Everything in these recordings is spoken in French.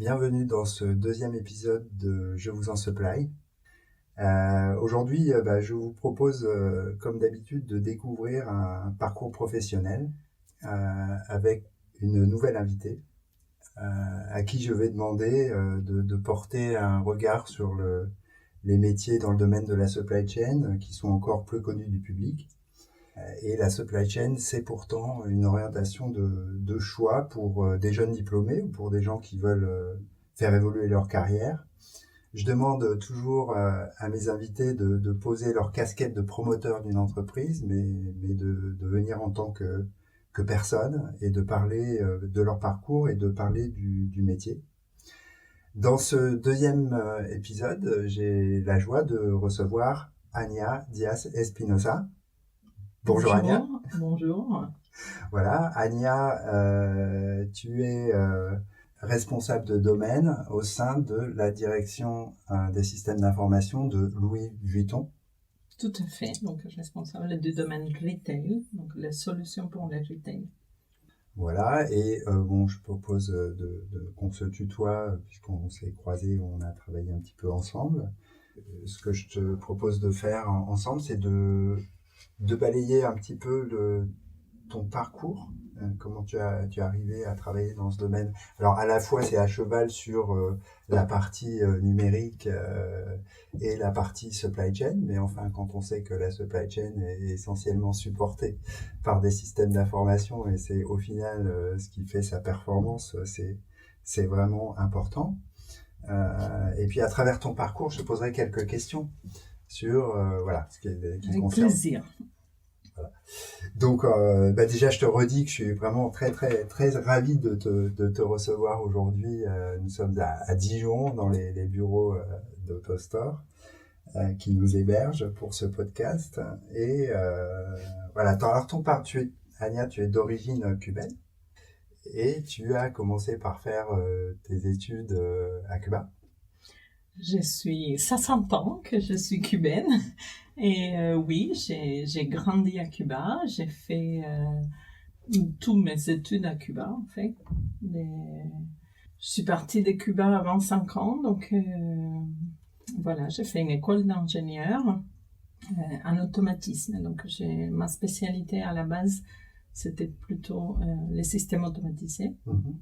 Bienvenue dans ce deuxième épisode de Je vous en supply. Aujourd'hui, je vous propose, comme d'habitude, de découvrir un parcours professionnel avec une nouvelle invitée à qui je vais demander de porter un regard sur les métiers dans le domaine de la supply chain qui sont encore peu connus du public. Et la supply chain, c'est pourtant une orientation de choix pour des jeunes diplômés ou pour des gens qui veulent faire évoluer leur carrière. Je demande toujours à mes invités de poser leur casquette de promoteur d'une entreprise, mais de venir en tant que personne et de parler de leur parcours et de parler du métier. Dans ce deuxième épisode, j'ai la joie de recevoir Ania Diaz Espinosa. Bonjour Ania. Bonjour. Voilà, Ania, tu es responsable de domaine au sein de la direction des systèmes d'information de Louis Vuitton. Tout à fait, donc responsable du domaine retail, donc les solutions pour le retail. Voilà, et je propose qu'on se tutoie, puisqu'on s'est croisés, on a travaillé un petit peu ensemble. Ce que je te propose de faire ensemble, c'est de balayer un petit peu ton parcours, comment tu es arrivé à travailler dans ce domaine. Alors à la fois c'est à cheval sur la partie numérique et la partie supply chain, mais enfin quand on sait que la supply chain est essentiellement supportée par des systèmes d'information et c'est au final ce qui fait sa performance, c'est vraiment important. Et puis à travers ton parcours, je te poserai quelques questions sur ce qui concerne. Avec plaisir. Voilà. Donc déjà je te redis que je suis vraiment très très très ravi de te recevoir aujourd'hui. Nous sommes à Dijon dans les bureaux d'AutoStore qui nous hébergent pour ce podcast. Et voilà. Alors Ania, tu es d'origine cubaine et tu as commencé par faire tes études à Cuba. Ça s'entend que je suis cubaine. Et oui, j'ai grandi à Cuba. J'ai fait toutes mes études à Cuba, en fait. Je suis partie de Cuba avant 5 ans, donc voilà, j'ai fait une école d'ingénieur en automatisme. Donc ma spécialité à la base, c'était plutôt les systèmes automatisés. Mm-hmm.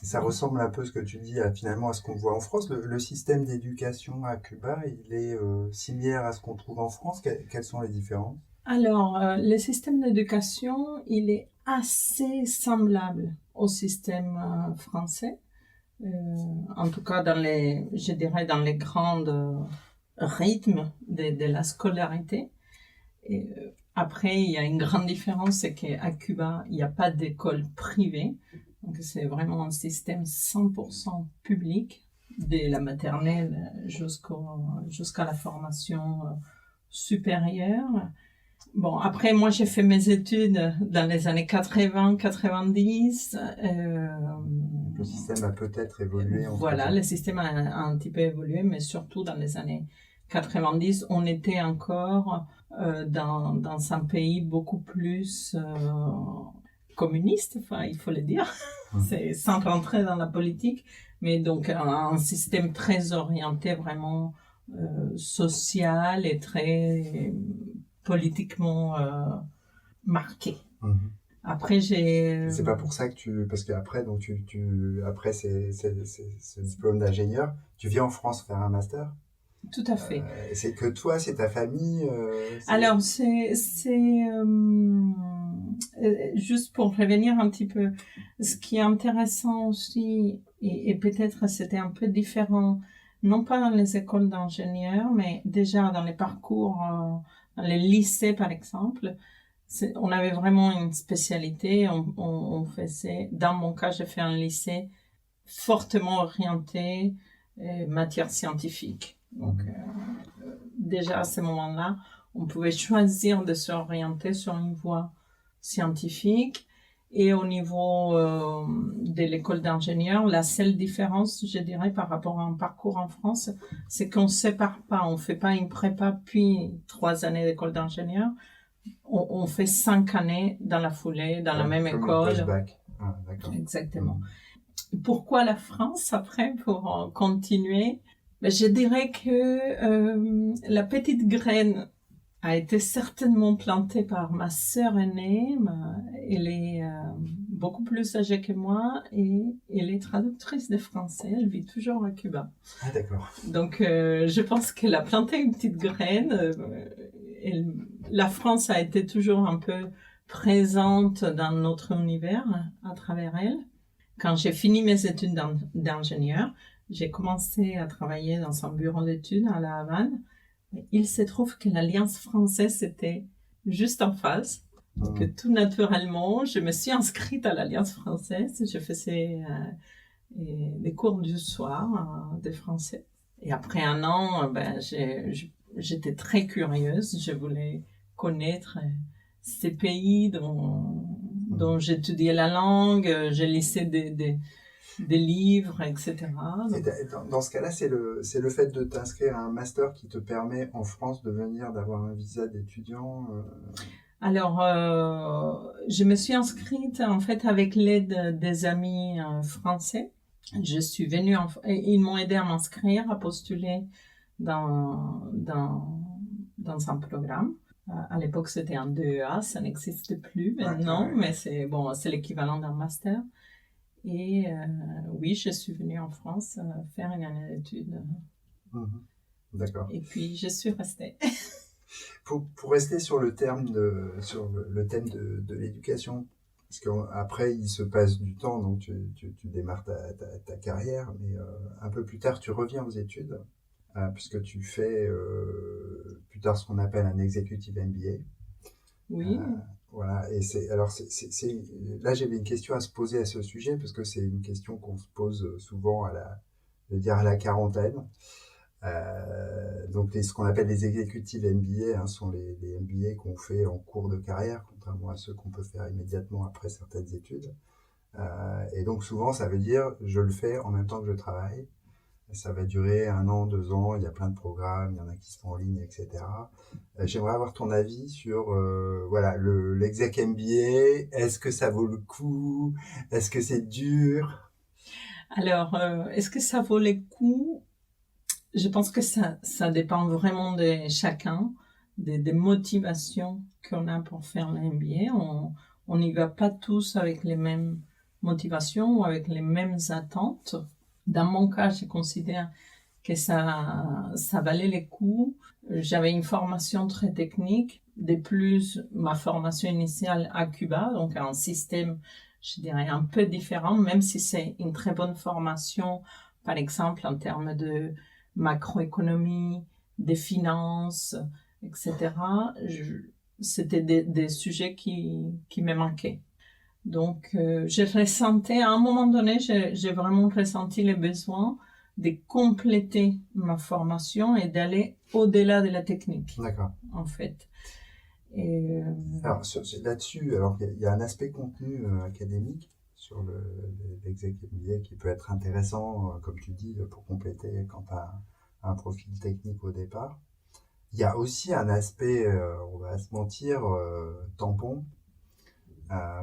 Ça ressemble un peu ce que tu dis finalement à ce qu'on voit en France. Le système d'éducation à Cuba, il est similaire à ce qu'on trouve en France. Quelles sont les différences? Alors, le système d'éducation, il est assez semblable au système français. En tout cas, dans les grands rythmes de la scolarité. Et après, il y a une grande différence, c'est qu'à Cuba, il n'y a pas d'école privée. Donc, c'est vraiment un système 100% public, de la maternelle jusqu'à la formation supérieure. Bon, après, moi, j'ai fait mes études dans les années 80-90. Le système a peut-être évolué. Voilà, le système a un petit peu évolué, mais surtout dans les années 90, on était encore dans un pays beaucoup plus communiste, enfin, il faut le dire, c'est sans rentrer dans la politique, mais donc un système très orienté vraiment social et très politiquement marqué. Mm-hmm. Après, C'est pas pour ça que parce qu'après, donc après ce diplôme d'ingénieur, tu viens en France faire un master? Tout à fait. C'est que toi, c'est ta famille Alors, c'est juste pour revenir un petit peu, ce qui est intéressant aussi, et peut-être c'était un peu différent, non pas dans les écoles d'ingénieurs, mais déjà dans les parcours, dans les lycées par exemple, on avait vraiment une spécialité, on faisait, dans mon cas, j'ai fait un lycée fortement orienté matière scientifique. Donc, déjà à ce moment-là, on pouvait choisir de s'orienter sur une voie scientifique. Et au niveau de l'école d'ingénieur, la seule différence, je dirais, par rapport à un parcours en France, c'est qu'on ne sépare pas. On ne fait pas une prépa puis 3 années d'école d'ingénieur. On fait 5 années dans la foulée, dans la même école. Post-bac. Ah, d'accord. Exactement. Pourquoi la France après, pour continuer? Ben, je dirais que la petite graine a été certainement plantée par ma sœur aînée. Elle est beaucoup plus âgée que moi et elle est traductrice de français. Elle vit toujours à Cuba. Ah, d'accord. Donc, je pense qu'elle a planté une petite graine. La France a été toujours un peu présente dans notre univers à travers elle. Quand j'ai fini mes études d'ingénieur, j'ai commencé à travailler dans un bureau d'études à La Havane. Il se trouve que l'Alliance française était juste en face, que tout naturellement, je me suis inscrite à l'Alliance française. Je faisais des cours du soir de français. Et après un an, j'étais très curieuse. Je voulais connaître ces pays dont j'étudiais la langue. J'ai lisé des livres, etc. Et dans ce cas-là, c'est le fait de t'inscrire à un master qui te permet en France d'avoir un visa d'étudiant. Alors, je me suis inscrite en fait avec l'aide des amis français. Je suis venue, ils m'ont aidé à m'inscrire, à postuler dans un programme. À l'époque, c'était un DEA, ça n'existe plus maintenant, mais c'est l'équivalent d'un master. Et oui, je suis venue en France faire une année d'études. D'accord. Et puis, je suis restée. Pour rester sur le thème de l'éducation, parce qu'après il se passe du temps, donc tu démarres ta carrière, mais un peu plus tard tu reviens aux études, puisque tu fais plus tard ce qu'on appelle un executive MBA. Oui. Voilà, et là j'avais une question à se poser à ce sujet, parce que c'est une question qu'on se pose souvent à la quarantaine. Donc ce qu'on appelle les exécutives MBA sont les MBA qu'on fait en cours de carrière, contrairement à ceux qu'on peut faire immédiatement après certaines études. Et donc souvent ça veut dire je le fais en même temps que je travaille. Ça va durer 1 an, 2 ans, il y a plein de programmes, il y en a qui sont en ligne, etc. J'aimerais avoir ton avis sur l'exec MBA. Est-ce que ça vaut le coup? Est-ce que c'est dur? Alors, est-ce que ça vaut le coup? Je pense que ça dépend vraiment de chacun, des motivations qu'on a pour faire le MBA. On n'y va pas tous avec les mêmes motivations ou avec les mêmes attentes. Dans mon cas, je considère que ça valait le coup. J'avais une formation très technique. De plus, ma formation initiale à Cuba, donc un système, je dirais, un peu différent, même si c'est une très bonne formation, par exemple, en termes de macroéconomie, des finances, etc. C'était des sujets qui me manquaient. Donc, j'ai ressenti, à un moment donné, j'ai vraiment ressenti le besoin de compléter ma formation et d'aller au-delà de la technique. D'accord. En fait. Alors, là-dessus, alors il y a un aspect contenu académique sur l'exec MBA qui peut être intéressant, comme tu dis, pour compléter quand tu as un profil technique au départ. Il y a aussi un aspect, on va se mentir, tampon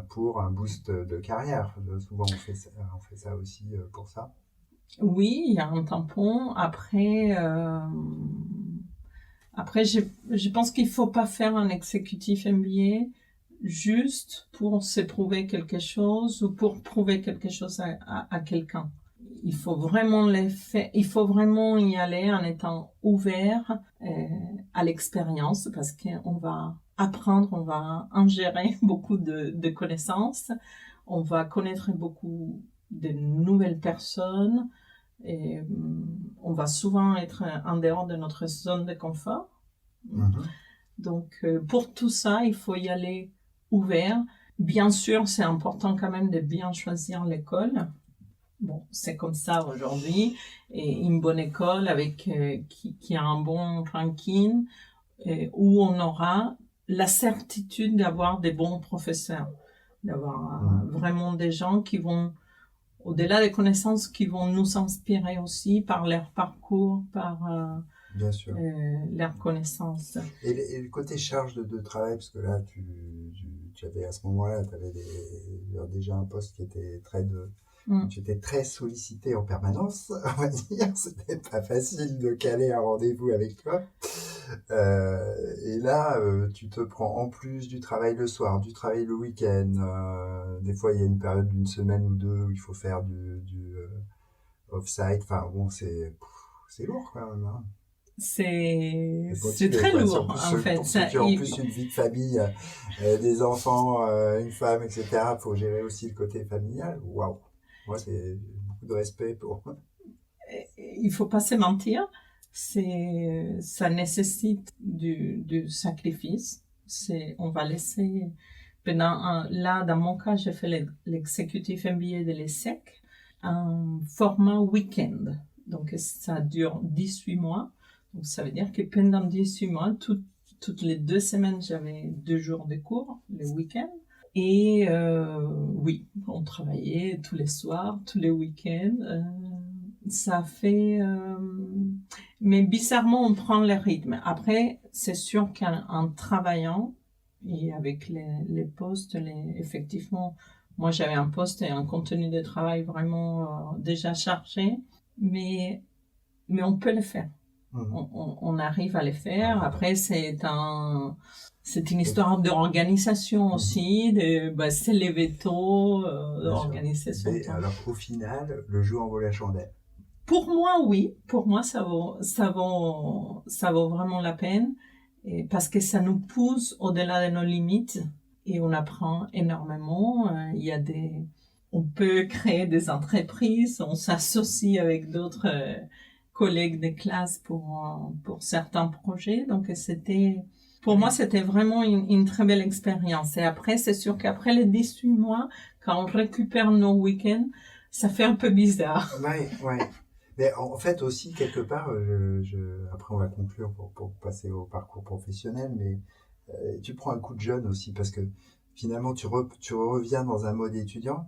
pour un boost de carrière. Souvent, on fait ça aussi pour ça. Oui, il y a un tampon. Après, je pense qu'il ne faut pas faire un exécutif MBA juste pour se prouver quelque chose ou pour prouver quelque chose à quelqu'un. Il faut vraiment il faut vraiment y aller en étant ouvert à l'expérience parce qu'on va apprendre, on va ingérer beaucoup de connaissances, on va connaître beaucoup de nouvelles personnes et on va souvent être en dehors de notre zone de confort. Donc pour tout ça, il faut y aller ouvert. Bien sûr, c'est important quand même de bien choisir l'école. Bon, c'est comme ça aujourd'hui. Et une bonne école avec qui a un bon ranking où on aura la certitude d'avoir des bons professeurs, d'avoir vraiment des gens qui vont, au-delà des connaissances, qui vont nous inspirer aussi par leur parcours, par Bien sûr. leurs connaissances. Et le côté charge de travail, parce que là, tu avais à ce moment-là, tu avais déjà un poste qui était très Donc, j'étais très sollicité en permanence, on va dire. C'était pas facile de caler un rendez-vous avec toi. Et là, tu te prends en plus du travail le soir, du travail le week-end. Des fois, il y a une période d'une semaine ou deux où il faut faire du off-site. Enfin, bon, c'est lourd quand même. Hein. C'est Motivé, très quoi. Si en lourd, plus, en fait. pour ceux qui ont en plus une vie de famille, des enfants, une femme, etc., il faut gérer aussi le côté familial. Waouh! Moi, c'est beaucoup de respect pour. Il faut pas se mentir, ça nécessite du sacrifice. On va laisser, là, dans mon cas, j'ai fait l'exécutif MBA de l'ESSEC, un format week-end. Donc, ça dure 18 mois. Donc, ça veut dire que pendant 18 mois, toutes les 2 semaines, j'avais 2 jours de cours, le week-end. Et oui, on travaillait tous les soirs, tous les week-ends. Ça fait... mais bizarrement, on prend le rythme. Après, c'est sûr qu'en travaillant, et avec les postes, effectivement, moi j'avais un poste et un contenu de travail vraiment déjà chargé, mais on peut le faire. On arrive à le faire. Après, c'est une histoire d'organisation aussi, c'est lever tôt, d'organisation. Alors, au final, le jeu en vaut la chandelle. Pour moi, oui. Pour moi, ça vaut vraiment la peine, parce que ça nous pousse au-delà de nos limites et on apprend énormément. On peut créer des entreprises, on s'associe avec d'autres collègues de classe pour certains projets. Donc, pour moi, c'était vraiment une très belle expérience. Et après, c'est sûr qu'après les 18 mois, quand on récupère nos week-ends, ça fait un peu bizarre. Ouais. Mais en fait aussi, quelque part, après on va conclure pour passer au parcours professionnel, mais tu prends un coup de jeune aussi, parce que finalement tu reviens dans un mode étudiant,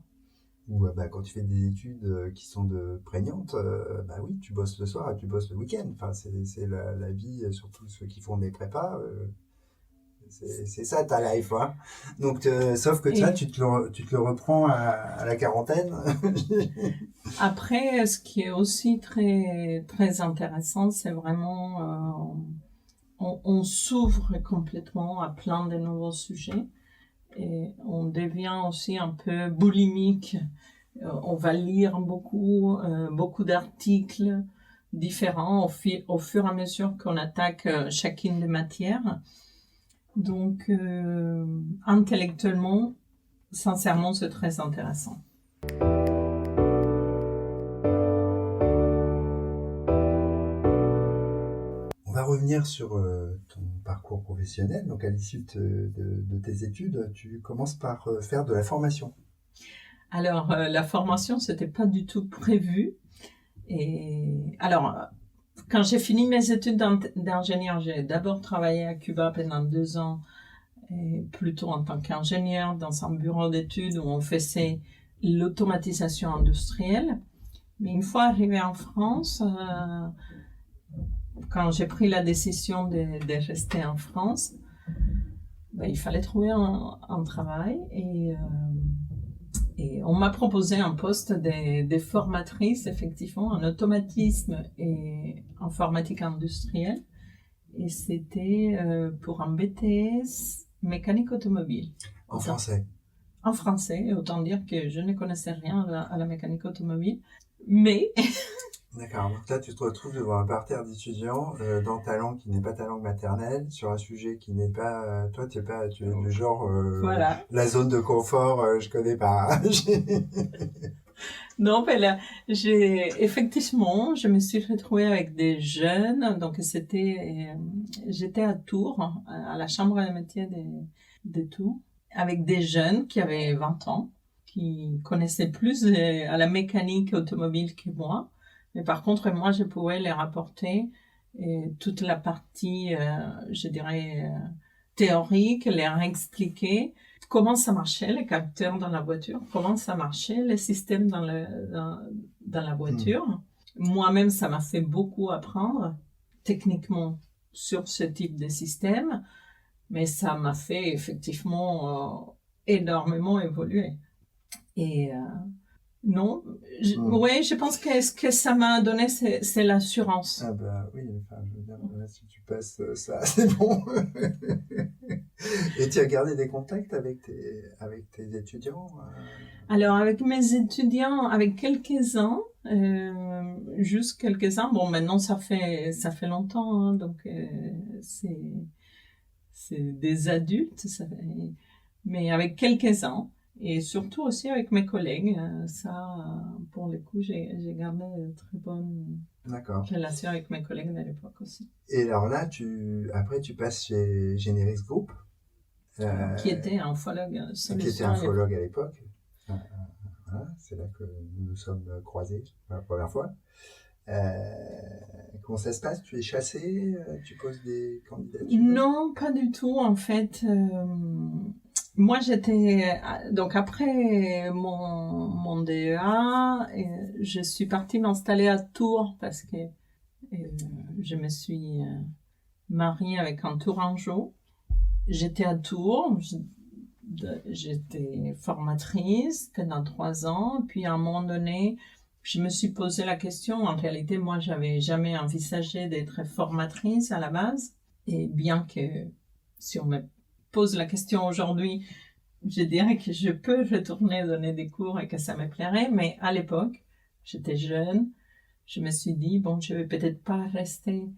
où quand tu fais des études qui sont prégnantes, oui, tu bosses le soir et tu bosses le week-end. Enfin, c'est la vie, surtout ceux qui font des prépas. C'est ça ta life, hein. Donc, sauf que tu te le reprends à la quarantaine. Après, ce qui est aussi très, très intéressant, c'est vraiment, on s'ouvre complètement à plein de nouveaux sujets et on devient aussi un peu boulimique. On va lire beaucoup d'articles différents au fur et à mesure qu'on attaque chacune des matières. Donc, intellectuellement, sincèrement, c'est très intéressant. On va revenir sur ton parcours professionnel. Donc, à l'issue de tes études, tu commences par faire de la formation. Alors, la formation, c'était pas du tout prévu. Et alors, quand j'ai fini mes études d'ingénieur, j'ai d'abord travaillé à Cuba pendant 2 ans, et plutôt en tant qu'ingénieur dans un bureau d'études où on faisait l'automatisation industrielle. Mais une fois arrivé en France, quand j'ai pris la décision de rester en France, il fallait trouver un travail et on m'a proposé un poste de formatrice, effectivement, en automatisme et informatique industrielle. Et c'était pour un BTS mécanique automobile. En français? En français, autant dire que je ne connaissais rien à la mécanique automobile. Mais... D'accord, donc là tu te retrouves devant un parterre d'étudiants dans ta langue qui n'est pas ta langue maternelle, sur un sujet qui n'est pas... toi tu es du genre... voilà. La zone de confort, je connais pas. Non, mais là, effectivement, je me suis retrouvée avec des jeunes, donc j'étais à Tours, à la chambre de métiers de Tours, avec des jeunes qui avaient 20 ans, qui connaissaient plus à la mécanique automobile que moi. Mais par contre, moi, je pouvais leur apporter toute la partie, je dirais, théorique, leur expliquer comment ça marchait, les capteurs dans la voiture, comment ça marchait, les systèmes dans la voiture. Moi-même, ça m'a fait beaucoup apprendre techniquement sur ce type de système, mais ça m'a fait effectivement énormément évoluer. Et Non, oui, je pense que ce que ça m'a donné, c'est l'assurance. Ah bah oui, enfin, je veux dire, là, si tu passes ça, c'est bon. Et tu as gardé des contacts avec tes étudiants Alors, avec mes étudiants, avec quelques-uns, juste quelques-uns, bon, maintenant ça fait longtemps, hein, donc c'est des adultes, mais avec quelques-uns, et surtout aussi avec mes collègues, pour le coup, j'ai gardé de très bonnes D'accord. relations avec mes collègues de l'époque aussi. Et alors là, après, tu passes chez Generis Group, Alors, qui était un ufologue qui était solution un à l'époque. ufologue à l'époque. Voilà, c'est là que nous nous sommes croisés pour la première fois. Comment ça se passe? Tu es chassé? Tu poses des candidatures? Non, pas du tout. En fait, moi donc après mon DEA, je suis partie m'installer à Tours parce que je me suis mariée avec un Tourangeau. J'étais à Tours, j'étais formatrice pendant 3 ans, puis à un moment donné, je me suis posé la question. En réalité, moi, j'avais jamais envisagé d'être formatrice à la base. Et bien que, si on me pose la question aujourd'hui, je dirais que je peux retourner donner des cours et que ça me plairait. Mais à l'époque, j'étais jeune. Je me suis dit, bon, je vais peut-être pas rester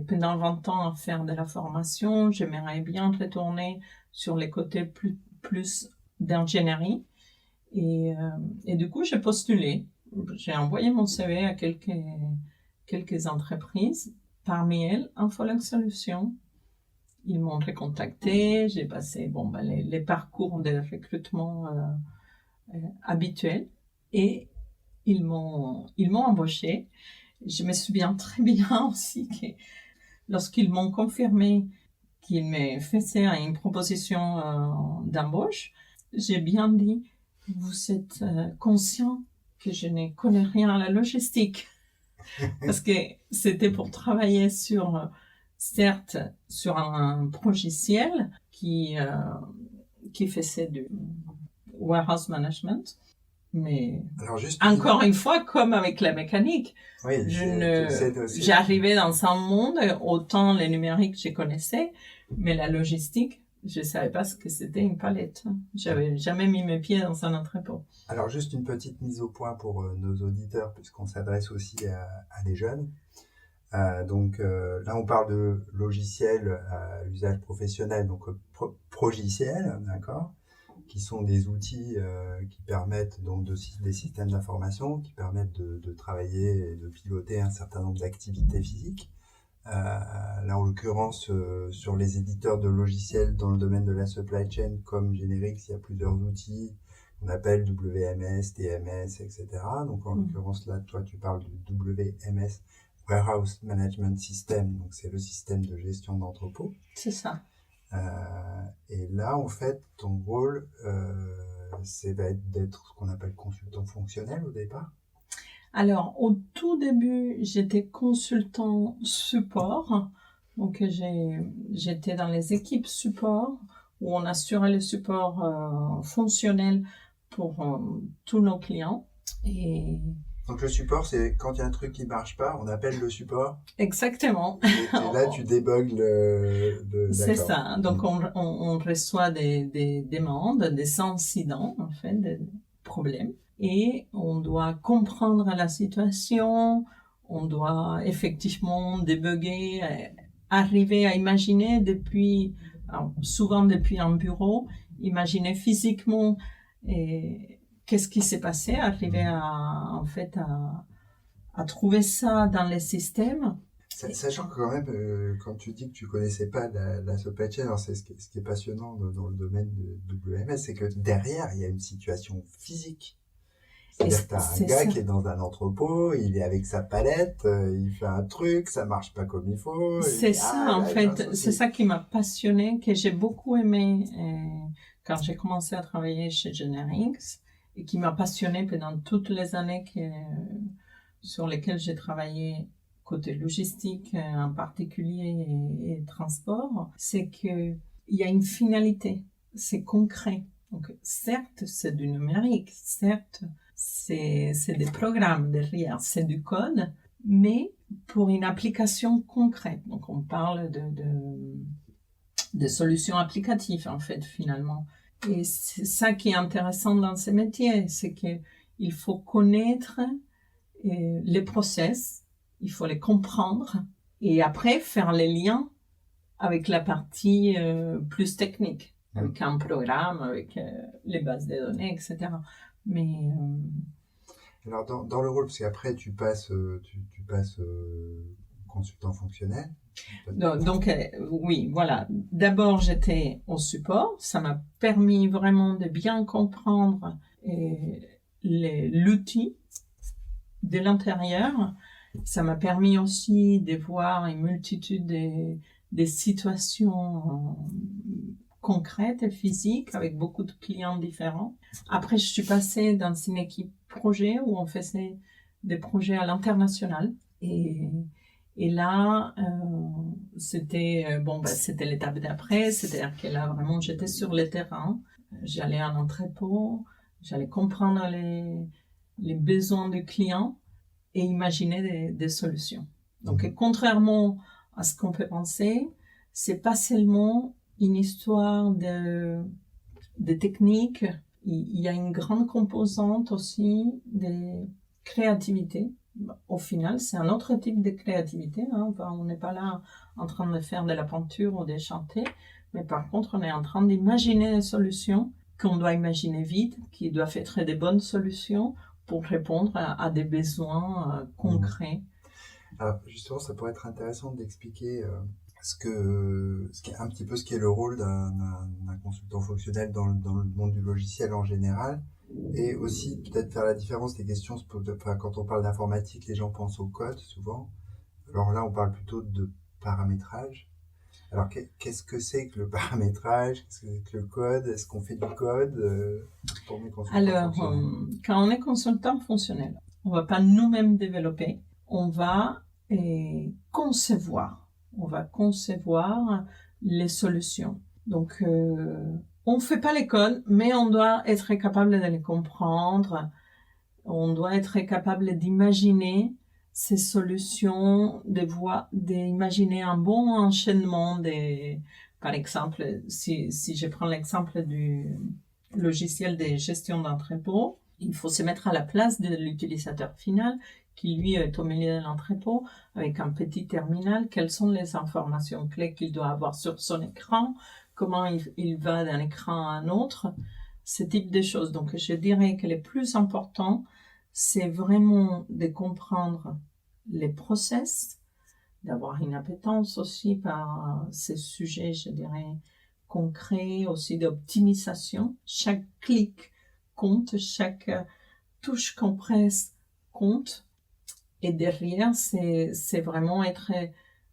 pendant 20 ans à faire de la formation. J'aimerais bien retourner sur les côtés plus d'ingénierie. Et du coup, j'ai postulé. J'ai envoyé mon CV à quelques entreprises. Parmi elles, Infologue Solutions. Ils m'ont recontacté. J'ai passé les parcours de recrutement habituels. Et ils m'ont embauché. Je me souviens très bien aussi que lorsqu'ils m'ont confirmé qu'ils me faisaient une proposition d'embauche, j'ai bien dit, vous êtes conscient que je ne connais rien à la logistique. Parce que c'était pour travailler certes, sur un logiciel qui faisait du warehouse management, mais Alors juste encore une fois, comme avec la mécanique, oui, j'arrivais dans un monde, autant les numériques je connaissais, mais la logistique, je savais pas ce que c'était une palette. J'avais jamais mis mes pieds dans un entrepôt. Alors juste une petite mise au point pour nos auditeurs, puisqu'on s'adresse aussi à des jeunes. Donc là, on parle de logiciels à usage professionnel, donc progiciels, d'accord, qui sont des outils qui permettent donc des systèmes d'information qui permettent de travailler et de piloter un certain nombre d'activités physiques. Là, en l'occurrence, sur les éditeurs de logiciels dans le domaine de la supply chain, comme Generix, il y a plusieurs outils qu'on appelle WMS, TMS, etc. Donc, en l'occurrence, là, toi, tu parles du WMS, Warehouse Management System, donc c'est le système de gestion d'entrepôt. C'est ça. Et là, en fait, ton rôle, va être d'être ce qu'on appelle consultant fonctionnel au départ. Alors, au tout début, j'étais consultant support. Donc, j'étais dans les équipes support où on assurait le support fonctionnel pour tous nos clients. Et donc le support, c'est quand il y a un truc qui marche pas, on appelle le support. Exactement. Et là, tu débugs C'est ça. Donc, on reçoit des demandes, des incidents, en fait, des problèmes. Et on doit comprendre la situation, on doit effectivement débugger, arriver à imaginer souvent depuis un bureau, imaginer physiquement qu'est-ce qui s'est passé, arriver à trouver ça dans les systèmes. Sachant que quand même, quand tu dis que tu connaissais pas la supply chain, alors c'est ce qui est passionnant dans le domaine de WMS, c'est que derrière, il y a une situation physique. C'est-à-dire que t'as un gars qui est dans un entrepôt, il est avec sa palette, il fait un truc, ça marche pas comme il faut. C'est ça, en fait, c'est ça qui m'a passionné, que j'ai beaucoup aimé quand j'ai commencé à travailler chez Generix, et qui m'a passionné pendant toutes les années sur lesquelles j'ai travaillé côté logistique en particulier et transport, c'est que il y a une finalité, c'est concret. Donc certes, c'est du numérique, certes, c'est des programmes derrière, c'est du code, mais pour une application concrète. Donc on parle de solutions applicatives en fait finalement. Et c'est ça qui est intéressant dans ces métiers, c'est qu'il faut connaître les process, il faut les comprendre et après faire les liens avec la partie plus technique, avec un programme, avec les bases de données, etc. Mais alors dans le rôle, parce qu'après tu passes consultant fonctionnel. donc oui, voilà. D'abord j'étais au support, ça m'a permis vraiment de bien comprendre l'outil de l'intérieur. Ça m'a permis aussi de voir une multitude des situations concrètes et physiques avec beaucoup de clients différents. Après, je suis passée dans une équipe projet où on faisait des projets à l'international. Et là, c'était c'était l'étape d'après, c'est-à-dire que là, vraiment, j'étais sur le terrain. J'allais en entrepôt, j'allais comprendre les besoins du client et imaginer des solutions. Donc, contrairement à ce qu'on peut penser, c'est pas seulement une histoire de technique. Il y a une grande composante aussi de créativité. Au final, c'est un autre type de créativité. Hein. On n'est pas là en train de faire de la peinture ou de chanter, mais par contre, on est en train d'imaginer des solutions qu'on doit imaginer vite, qui doivent être des bonnes solutions pour répondre à des besoins concrets. Alors justement, ça pourrait être intéressant d'expliquer ce qui est un petit peu ce qu'est le rôle d'un consultant fonctionnel dans le monde du logiciel en général, et aussi peut-être faire la différence des questions. Enfin, quand on parle d'informatique, les gens pensent au code souvent. Alors là, on parle plutôt de paramétrage. Alors qu'est-ce que c'est que le paramétrage? Qu'est-ce que c'est que le code? Est-ce qu'on fait du code pour mes consultants fonctionnels? Quand on est consultant fonctionnel, on va pas nous-mêmes développer, on va concevoir. On va concevoir les solutions. Donc, on fait pas les codes, mais on doit être capable de les comprendre. On doit être capable d'imaginer ces solutions, d'imaginer un bon enchaînement par exemple, si je prends l'exemple du logiciel de gestion d'entrepôt, il faut se mettre à la place de l'utilisateur final qui lui est au milieu de l'entrepôt avec un petit terminal. Quelles sont les informations clés qu'il doit avoir sur son écran? Comment il va d'un écran à un autre? Ce type de choses. Donc, je dirais que le plus important, c'est vraiment de comprendre les process, d'avoir une appétence aussi par ces sujets, je dirais, concrets, aussi d'optimisation. Chaque clic compte, chaque touche qu'on presse compte. Et derrière, c'est vraiment être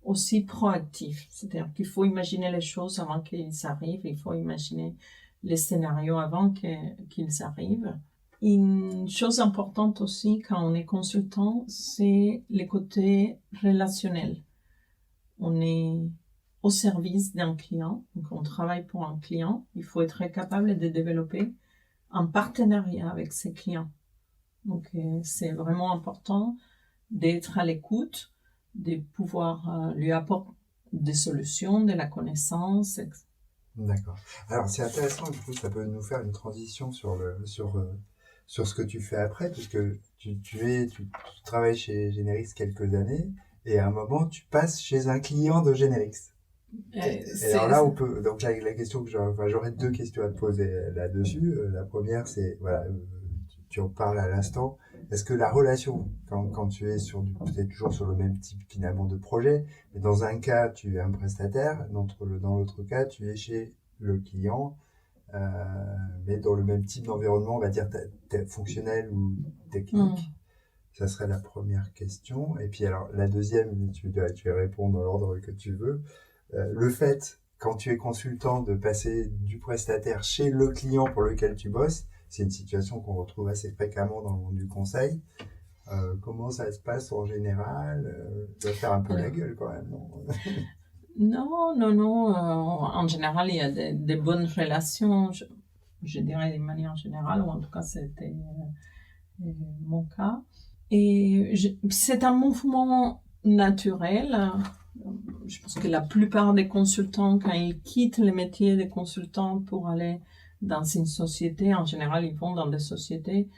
aussi proactif. C'est-à-dire qu'il faut imaginer les choses avant qu'ils arrivent, il faut imaginer les scénarios avant qu'ils arrivent. Une chose importante aussi quand on est consultant, c'est les côtés relationnels. On est au service d'un client, donc on travaille pour un client. Il faut être capable de développer un partenariat avec ses clients. Donc c'est vraiment important d'être à l'écoute, de pouvoir lui apporter des solutions, de la connaissance. D'accord. Alors c'est intéressant, du coup, ça peut nous faire une transition sur ce que tu fais après, puisque tu travailles chez Generix quelques années, et à un moment, tu passes chez un client de Generix. Et alors là, donc la question que j'aurais deux questions à te poser là-dessus. La première, c'est, voilà, tu en parles à l'instant. Est-ce que la relation, quand tu es peut-être toujours sur le même type finalement de projet, mais dans un cas, tu es un prestataire, dans l'autre cas, tu es chez le client, mais dans le même type d'environnement, on va dire fonctionnel ou technique. Ça serait la première question. Et puis alors, la deuxième, tu vas répondre dans l'ordre que tu veux. Le fait, quand tu es consultant, de passer du prestataire chez le client pour lequel tu bosses, c'est une situation qu'on retrouve assez fréquemment dans le monde du conseil. Comment ça se passe en général? Tu vas faire un peu la gueule quand même, non? Non. En général, il y a des bonnes relations, je dirais de manière générale, ou en tout cas, c'était mon cas. Et c'est un mouvement naturel. Je pense que la plupart des consultants, quand ils quittent le métier de consultant pour aller dans une société, en général, ils vont dans des sociétés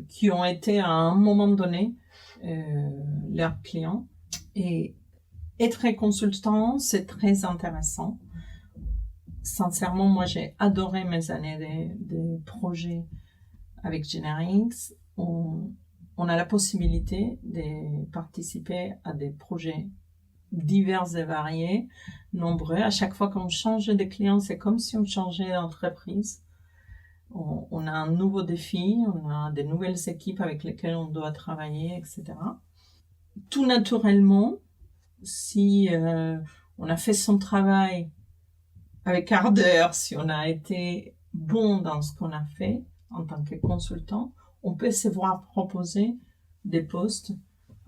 qui ont été à un moment donné leurs clients. Et être consultant, c'est très intéressant. Sincèrement, moi, j'ai adoré mes années de projets avec Generix. On a la possibilité de participer à des projets divers et variés, nombreux. À chaque fois qu'on change de client, c'est comme si on changeait d'entreprise. On a un nouveau défi, on a des nouvelles équipes avec lesquelles on doit travailler, etc. Tout naturellement, si on a fait son travail avec ardeur, si on a été bon dans ce qu'on a fait en tant que consultant, on peut se voir proposer des postes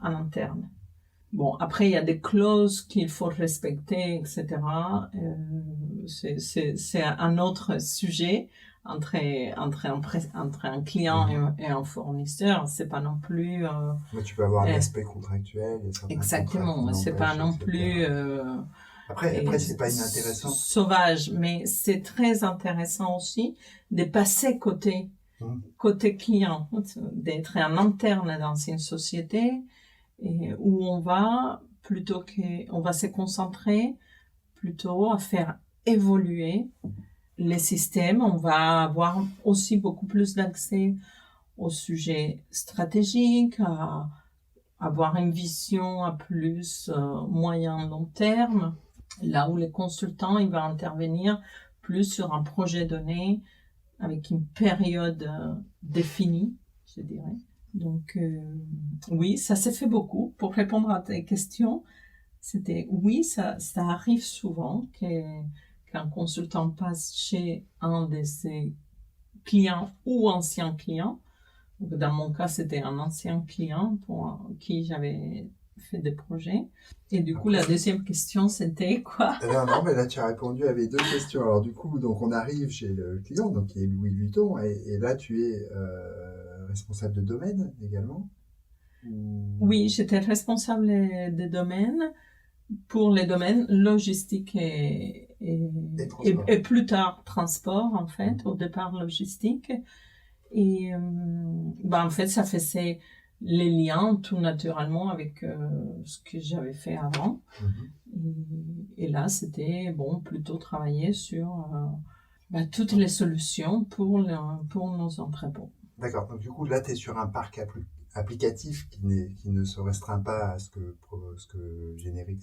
en interne. Bon, après, il y a des clauses qu'il faut respecter, etc. C'est un autre sujet entre un client et un fournisseur. C'est pas non plus... Mais tu peux avoir un aspect contractuel. Exactement, c'est pas non plus... Après c'est pas inintéressant. Sauvage, mais c'est très intéressant aussi de passer côté client, d'être en interne dans une société et où on va se concentrer plutôt à faire évoluer les systèmes. On va avoir aussi beaucoup plus d'accès aux sujets stratégiques, à avoir une vision à plus moyen long terme, là où les consultants, il va intervenir plus sur un projet donné avec une période définie, je dirais. Donc, oui, ça s'est fait beaucoup. Pour répondre à tes questions, oui, ça arrive souvent qu'un consultant passe chez un de ses clients ou anciens clients. Donc, dans mon cas, c'était un ancien client pour qui j'avais fait des projets. Et du coup, la deuxième question, c'était quoi? Non, mais là, tu as répondu à mes deux questions. Alors, du coup, donc, on arrive chez le client, donc, qui est Louis Vuitton, et là, tu es responsable de domaine également? Oui, j'étais responsable de domaine pour les domaines logistique et plus tard transport, en fait, au départ logistique. Et en fait, ça faisait les liens tout naturellement avec ce que j'avais fait avant. Et là, c'était plutôt travailler sur toutes les solutions pour nos entrepôts. D'accord. Donc du coup, là, tu es sur un parc applicatif qui ne se restreint pas à ce que Generix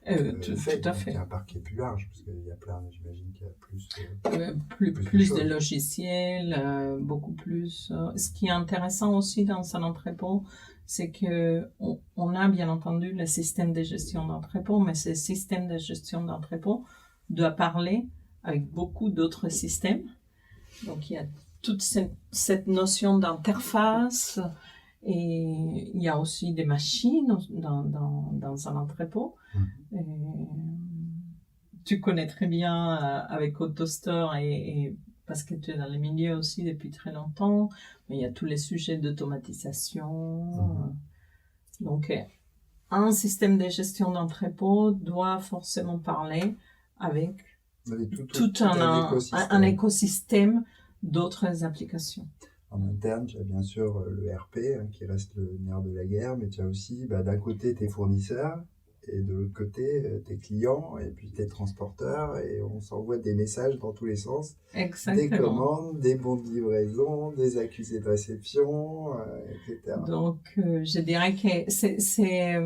fait. Tout à fait. C'est un parc qui est plus large, parce qu'il y a plein, j'imagine qu'il y a plus de logiciels, beaucoup plus. Ce qui est intéressant aussi dans un entrepôt, c'est que on a bien entendu le système de gestion d'entrepôt, mais ce système de gestion d'entrepôt doit parler avec beaucoup d'autres systèmes. Donc il y a toute cette notion d'interface et il y a aussi des machines dans un entrepôt. Tu connais très bien avec AutoStore et parce que tu es dans les milieux aussi depuis très longtemps. Mais il y a tous les sujets d'automatisation. Donc, un système de gestion d'entrepôt doit forcément parler avec tout un écosystème d'autres applications. En interne, tu as bien sûr le RP qui reste le nerf de la guerre, mais tu as aussi d'un côté tes fournisseurs et de l'autre côté tes clients et puis tes transporteurs et on s'envoie des messages dans tous les sens. Exactement. Des commandes, des bons de livraison, des accusés de réception, etc. Donc, je dirais que c'est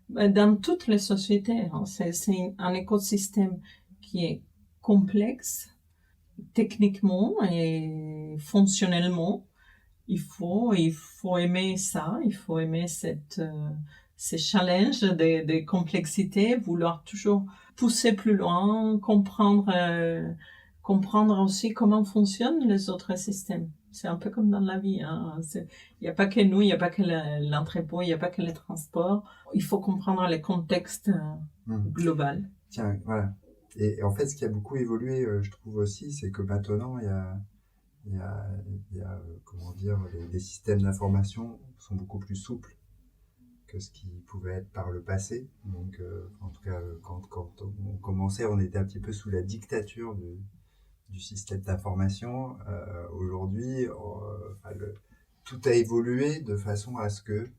dans toutes les sociétés, hein, c'est un écosystème qui est complexe techniquement et fonctionnellement. Il faut aimer ça, il faut aimer ces challenges de complexité, vouloir toujours pousser plus loin, comprendre aussi comment fonctionnent les autres systèmes. C'est un peu comme dans la vie. Hein. Il n'y a pas que nous, il n'y a pas que l'entrepôt, il n'y a pas que les transports. Il faut comprendre le contexte global. Tiens, voilà. Et en fait, ce qui a beaucoup évolué, je trouve aussi, c'est que maintenant, il y a Comment dire, les systèmes d'information sont beaucoup plus souples que ce qui pouvait être par le passé. Donc, en tout cas, quand on commençait, on était un petit peu sous la dictature du système d'information. Aujourd'hui, tout a évolué de façon à ce que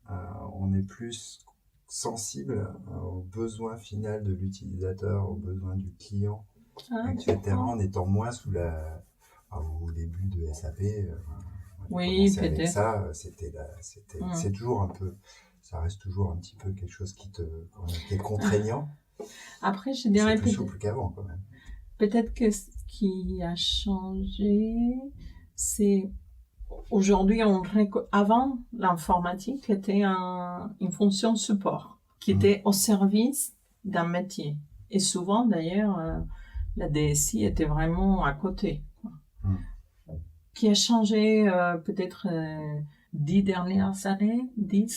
on est plus sensible aux besoins finaux de l'utilisateur, aux besoins du client, etc. En étant moins sous au début de SAP, oui, avec peut-être. ça, c'est toujours un peu, ça reste toujours un petit peu quelque chose qui est contraignant. Après, je dirais c'est plus souple qu'avant quand même. Peut-être que ce qui a changé, c'est aujourd'hui, avant, l'informatique était une fonction support qui était au service d'un métier. Et souvent, d'ailleurs, la DSI était vraiment à côté. Qui a changé peut-être 10,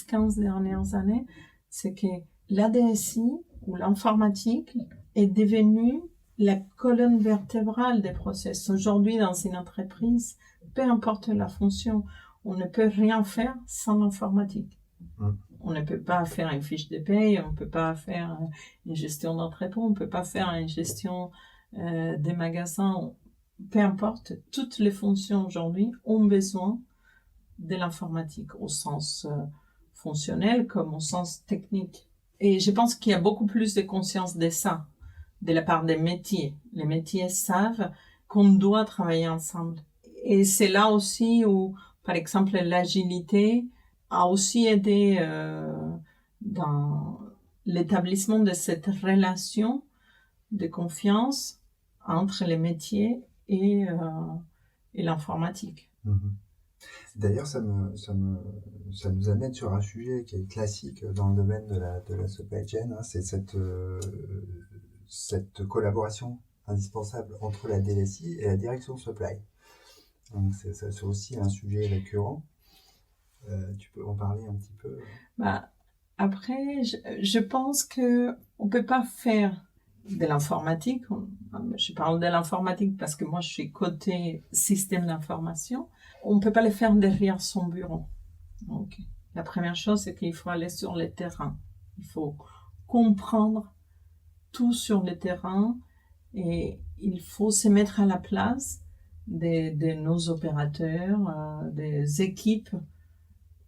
15 dernières années, c'est que la DSI ou l'informatique est devenue la colonne vertébrale des process. Aujourd'hui, dans une entreprise, peu importe la fonction, on ne peut rien faire sans l'informatique. On ne peut pas faire une fiche de paye, on ne peut pas faire une gestion d'entrepôt, on ne peut pas faire une gestion des magasins. Peu importe, toutes les fonctions aujourd'hui ont besoin de l'informatique au sens fonctionnel comme au sens technique. Et je pense qu'il y a beaucoup plus de conscience de ça de la part des métiers. Les métiers savent qu'on doit travailler ensemble. Et c'est là aussi où, par exemple, l'agilité a aussi aidé dans l'établissement de cette relation de confiance entre les métiers et l'informatique. D'ailleurs, ça nous amène sur un sujet qui est classique dans le domaine de la supply chain, c'est cette collaboration indispensable entre la DSI et la direction supply. Donc c'est aussi un sujet récurrent. Tu peux en parler un petit peu? Après, je pense que on peut pas faire de l'informatique. Je parle de l'informatique parce que moi je suis côté système d'information. On peut pas le faire derrière son bureau. Donc, la première chose, c'est qu'il faut aller sur le terrain. Il faut comprendre tout sur le terrain et il faut se mettre à la place de nos opérateurs, des équipes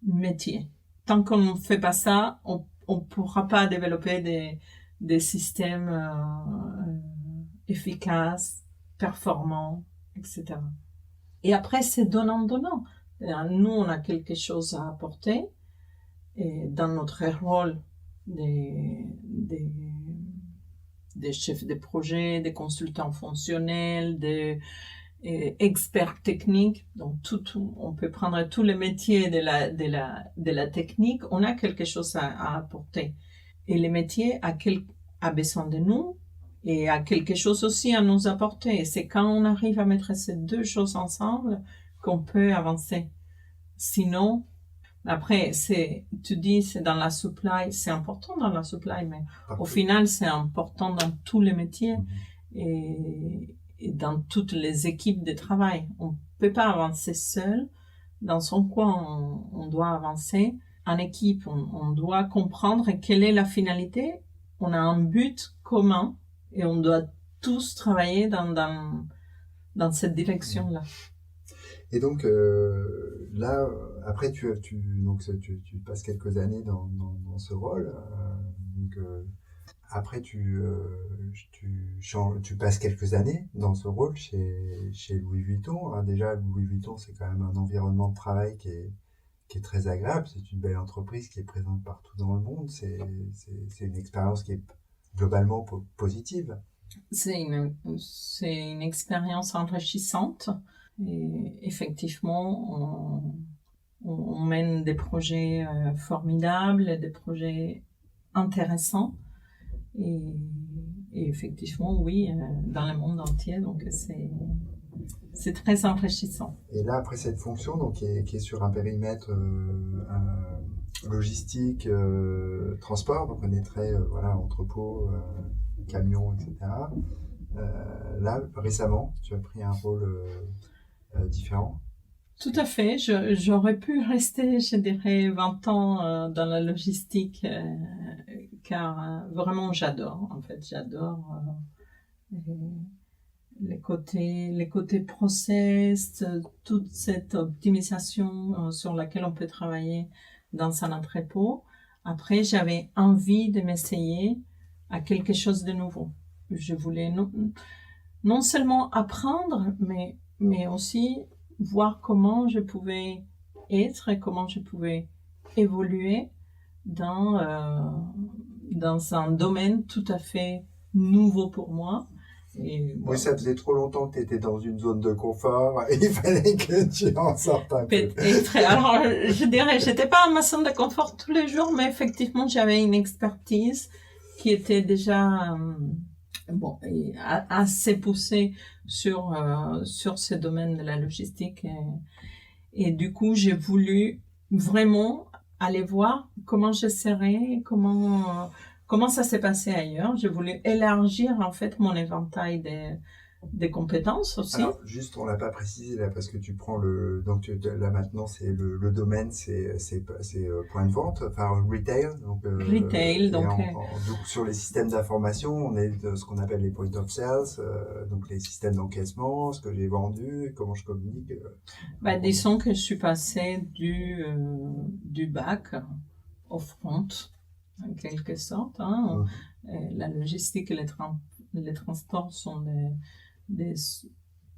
métiers. Tant qu'on ne fait pas ça, on ne pourra pas développer des systèmes efficaces, performants, etc. Et après, c'est donnant-donnant. Nous, on a quelque chose à apporter et dans notre rôle des chefs de projet, des consultants fonctionnels, des experts techniques. Donc, on peut prendre tous les métiers de la technique. On a quelque chose à apporter. Et les métiers a besoin de nous et a quelque chose aussi à nous apporter. Et c'est quand on arrive à mettre ces deux choses ensemble qu'on peut avancer. Sinon, après, tu dis, c'est dans la supply, c'est important dans la supply, mais au final, c'est important dans tous les métiers et dans toutes les équipes de travail. On ne peut pas avancer seul. Dans son coin, on doit avancer en équipe. On doit comprendre quelle est la finalité. On a un but commun et on doit tous travailler dans cette direction-là. Et donc là, après tu passes quelques années dans ce rôle. Après tu passes quelques années dans ce rôle chez Louis Vuitton. Hein. Déjà, Louis Vuitton, c'est quand même un environnement de travail qui est très agréable. C'est une belle entreprise qui est présente partout dans le monde. C'est une expérience qui est globalement positive. C'est une expérience enrichissante. Et effectivement, on mène des projets formidables, des projets intéressants. Et effectivement, oui, dans le monde entier. Donc, c'est très enrichissant. Et là, après cette fonction, donc, qui est sur un périmètre logistique, transport, donc on est très entrepôt, camions, etc. Là, récemment, tu as pris un rôle différents. Tout à fait. J'aurais pu rester, je dirais, 20 ans dans la logistique, car vraiment j'adore. En fait, j'adore les côtés process, toute cette optimisation sur laquelle on peut travailler dans un entrepôt. Après, j'avais envie de m'essayer à quelque chose de nouveau. Je voulais non seulement apprendre, mais aussi voir comment je pouvais être et comment je pouvais évoluer dans un domaine tout à fait nouveau pour moi. Et Oui, bon, ça faisait trop longtemps que tu étais dans une zone de confort et il fallait que tu en sortes un peu. alors, je dirais, j'étais pas à ma zone de confort tous les jours, mais effectivement, j'avais une expertise qui était déjà bon, assez poussée sur ce domaine de la logistique. Et du coup, j'ai voulu vraiment aller voir comment je serais, comment ça s'est passé ailleurs. J'ai voulu élargir en fait mon éventail des compétences aussi. Alors, juste, on l'a pas précisé là parce que tu prends là maintenant c'est le domaine c'est point de vente, enfin retail, donc Retail, donc donc sur les systèmes d'information, on est de ce qu'on appelle les point of sales, donc les systèmes d'encaissement, ce que j'ai vendu, comment je communique. disons que je suis passée du back au front, en quelque sorte. Hein. La logistique et les transports sont des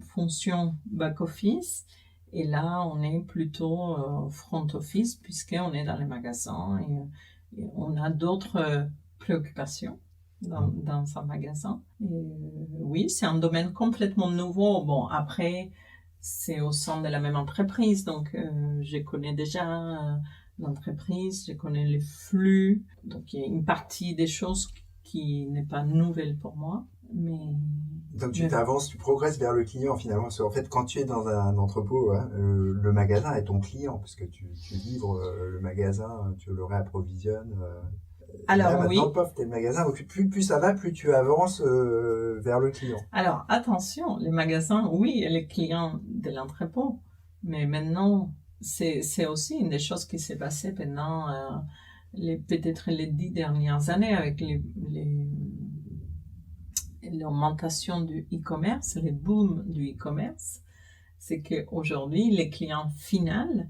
fonctions back-office. Et là, on est plutôt front office puisqu'on est dans les magasins et on a d'autres préoccupations dans un magasin. Et, oui, c'est un domaine complètement nouveau. Bon, après, c'est au sein de la même entreprise, donc je connais déjà l'entreprise, je connais les flux, donc il y a une partie des choses qui n'est pas nouvelle pour moi, mais... Donc tu t'avances, tu progresses vers le client finalement, parce qu'en fait quand tu es dans un entrepôt, hein, le magasin est ton client, puisque tu livres le magasin, tu le réapprovisionnes. Alors, là, maintenant, oui. t'es le magasin, donc plus ça va, plus tu avances vers le client. Alors, attention, les magasins, oui, et les clients de l'entrepôt. Mais maintenant, c'est aussi une des choses qui s'est passée pendant peut-être les 10 dernières années avec l'augmentation du e-commerce, les booms du e-commerce. C'est qu'aujourd'hui, les clients finaux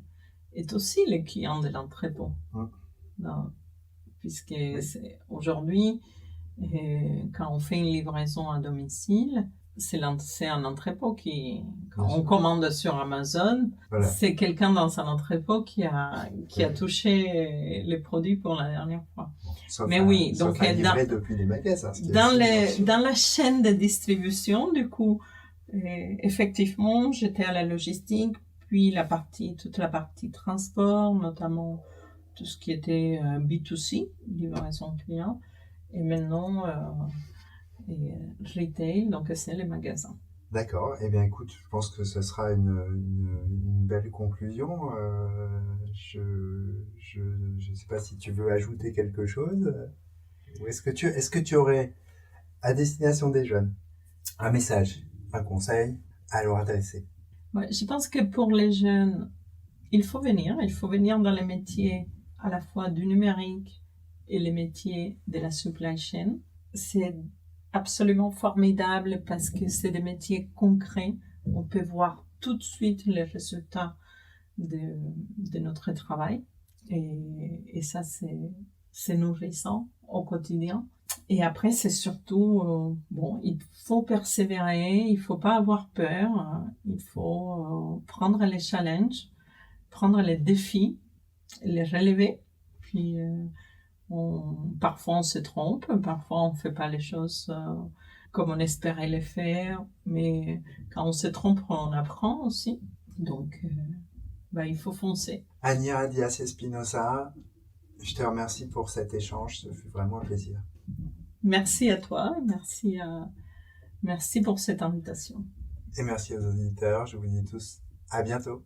est aussi les clients de l'entrepôt. Puisque aujourd'hui, quand on fait une livraison à domicile, c'est un entrepôt quand on commande sur Amazon, voilà. C'est quelqu'un dans un entrepôt qui a touché les produits pour la dernière fois. Mais oui, donc livré depuis les magasins. Dans la chaîne de distribution, du coup, effectivement, j'étais à la logistique, puis toute la partie transport, notamment tout ce qui était B2C, livraison client, et maintenant retail, donc c'est les magasins. D'accord. Eh bien, écoute, je pense que ce sera une belle conclusion. Je ne sais pas si tu veux ajouter quelque chose. Ou est-ce que tu aurais, à destination des jeunes, un message, un conseil à leur adresser? Ouais, je pense que pour les jeunes, il faut venir dans les métiers à la fois du numérique et les métiers de la supply chain. C'est absolument formidable parce que c'est des métiers concrets. On peut voir tout de suite les résultats de notre travail. Et ça, c'est nourrissant au quotidien. Et après, c'est surtout, il faut persévérer, il faut pas avoir peur, il faut prendre les challenges, prendre les défis, les relever. Puis, parfois on se trompe, parfois on fait pas les choses comme on espérait les faire, mais quand on se trompe, on apprend aussi. Donc, il faut foncer. Ania Diaz-Espinosa, je te remercie pour cet échange, ce fut vraiment un plaisir. Merci à toi, merci pour cette invitation. Et merci aux auditeurs, je vous dis tous à bientôt.